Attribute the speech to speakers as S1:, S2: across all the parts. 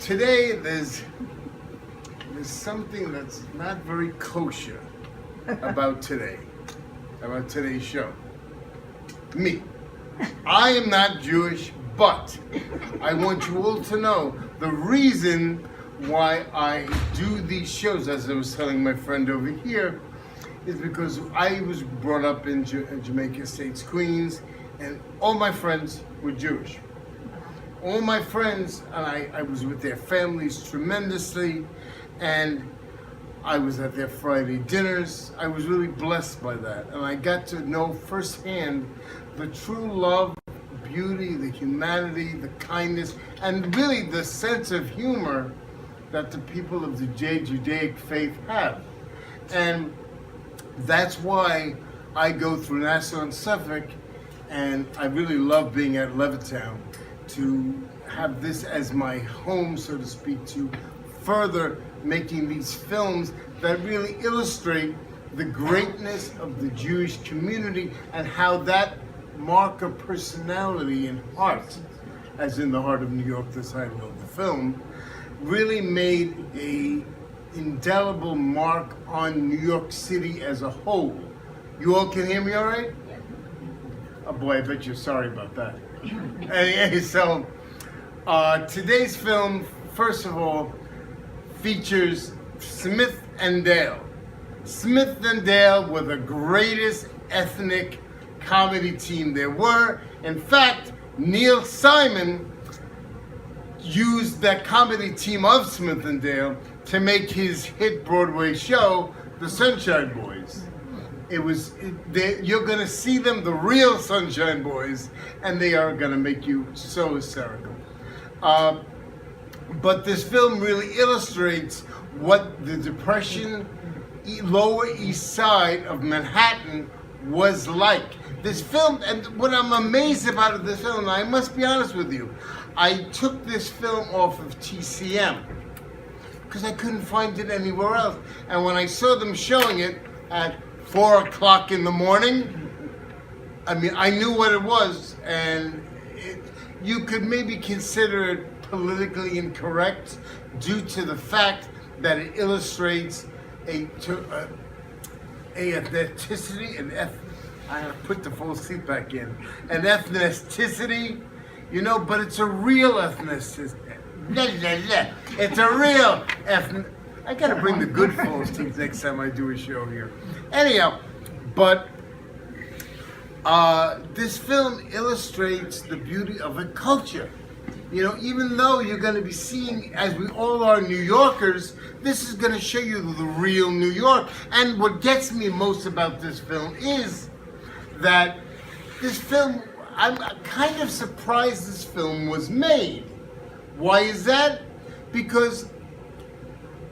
S1: Today there's something that's not very kosher about today's show. Me. I am not Jewish, but I want you all to know the reason why I do these shows, as I was telling my friend over here, is because I was brought up in Jamaica Estates, Queens, and all my friends were Jewish. All my friends, and I was with their families tremendously, and I was at their Friday dinners. I was really blessed by that, and I got to know firsthand the true love, beauty, the humanity, the kindness, and really the sense of humor that the people of the Judaic faith have. And that's why I go through Nassau and Suffolk, and I really love being at Levittown to have this as my home, so to speak, to further making these films that really illustrate the greatness of the Jewish community and how that mark of personality and heart, as in the heart of New York, the title of the film, really made a indelible mark on New York City as a whole. You all can hear me all right? Oh boy, I bet you're sorry about that. Anyway, so today's film, first of all, features Smith and Dale. Smith and Dale were the greatest ethnic comedy team there were. In fact, Neil Simon used that comedy team of Smith and Dale to make his hit Broadway show, The Sunshine Boys. You're going to see them, the real Sunshine Boys, and they are going to make you so hysterical. But this film really illustrates what the Depression, Lower East Side of Manhattan was like. This film, and what I'm amazed about this film, and I must be honest with you, I took this film off of TCM because I couldn't find it anywhere else. And when I saw them showing it at 4 o'clock in the morning, I mean, I knew what it was, and you could maybe consider it politically incorrect due to the fact that it illustrates a ethnicity, I have to put the full seat back in, an ethnicity, you know, but it's a real ethnicity. It's a real ethnic. I gotta bring the good full seats next time I do a show here. Anyhow, but this film illustrates the beauty of a culture. You know, even though you're going to be seeing, as we all are New Yorkers, this is going to show you the real New York. And what gets me most about this film is that this film, I'm kind of surprised this film was made. Why is that? Because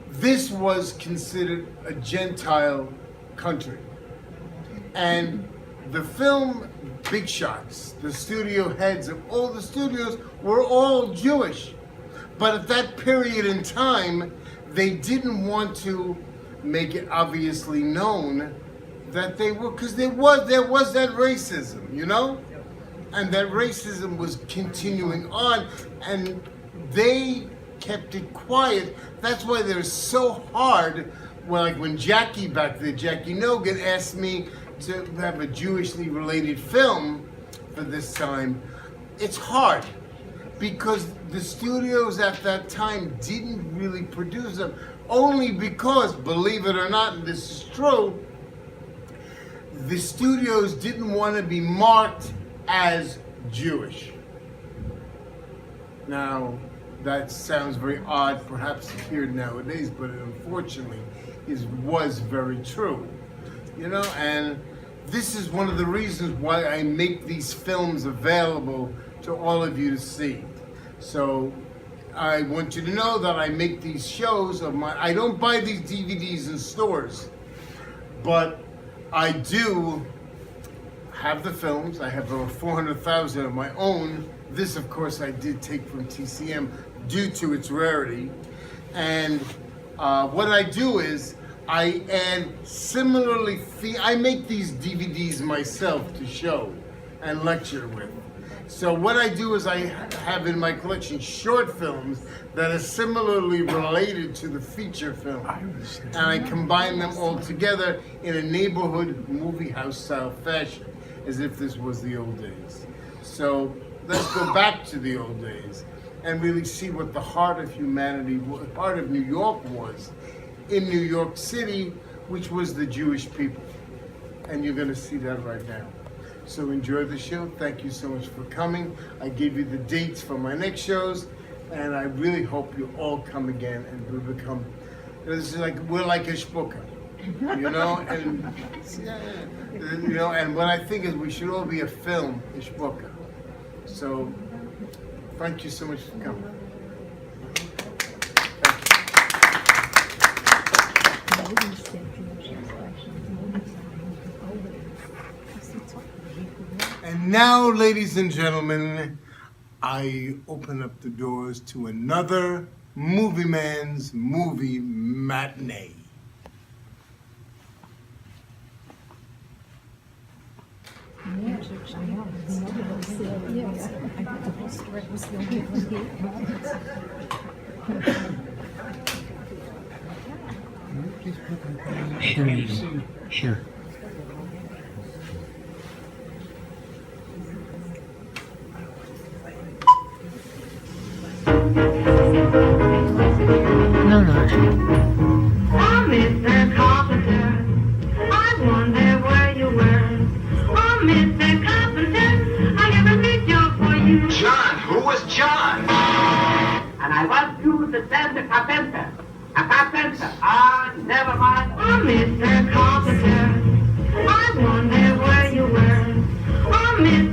S1: this was considered a Gentile country. And the film big shots, the studio heads of all the studios were all Jewish. But at that period in time, they didn't want to make it obviously known that they were, because there was that racism, you know? And that racism was continuing on, and they kept it quiet. That's why they're so hard. Well, like when Jackie back there, Jackie Nogan asked me to have a Jewishly related film for this time, it's hard because the studios at that time didn't really produce them, only because, believe it or not, and this is true, the studios didn't want to be marked as Jewish. Now, that sounds very odd perhaps to hear nowadays, but it unfortunately was very true. You know, and this is one of the reasons why I make these films available to all of you to see. So I want you to know that I make these shows of my, I don't buy these DVDs in stores, but I do have the films. I have over 400,000 of my own. This, of course, I did take from TCM due to its rarity. And what I do is I add similarly, I make these DVDs myself to show and lecture with. So what I do is I have in my collection short films that are similarly related to the feature film. And I combine them all together in a neighborhood movie house style fashion, as if this was the old days. So let's go back to the old days and really see what the heart of humanity, heart of New York was in New York City, which was the Jewish people. And you're gonna see that right now. So enjoy the show. Thank you so much for coming. I gave you the dates for my next shows, and I really hope you all come again and we become. This is like we're like a shpuka, you know, and you know. And what I think is we should all be a film, a shpuka. So thank you so much for coming. And now, ladies and gentlemen, I open up the doors to another Movie Man's Movie Matinee.
S2: Sure. No.
S3: Oh, Mr. Carpenter, I wonder where you were. Oh, Mr. Carpenter, I have a big job for you.
S4: John, who is John?
S5: And I want you to send a carpenter. A carpenter. Ah, never mind.
S3: Oh, Mr. Carpenter, I wonder where you were. Oh, Mr.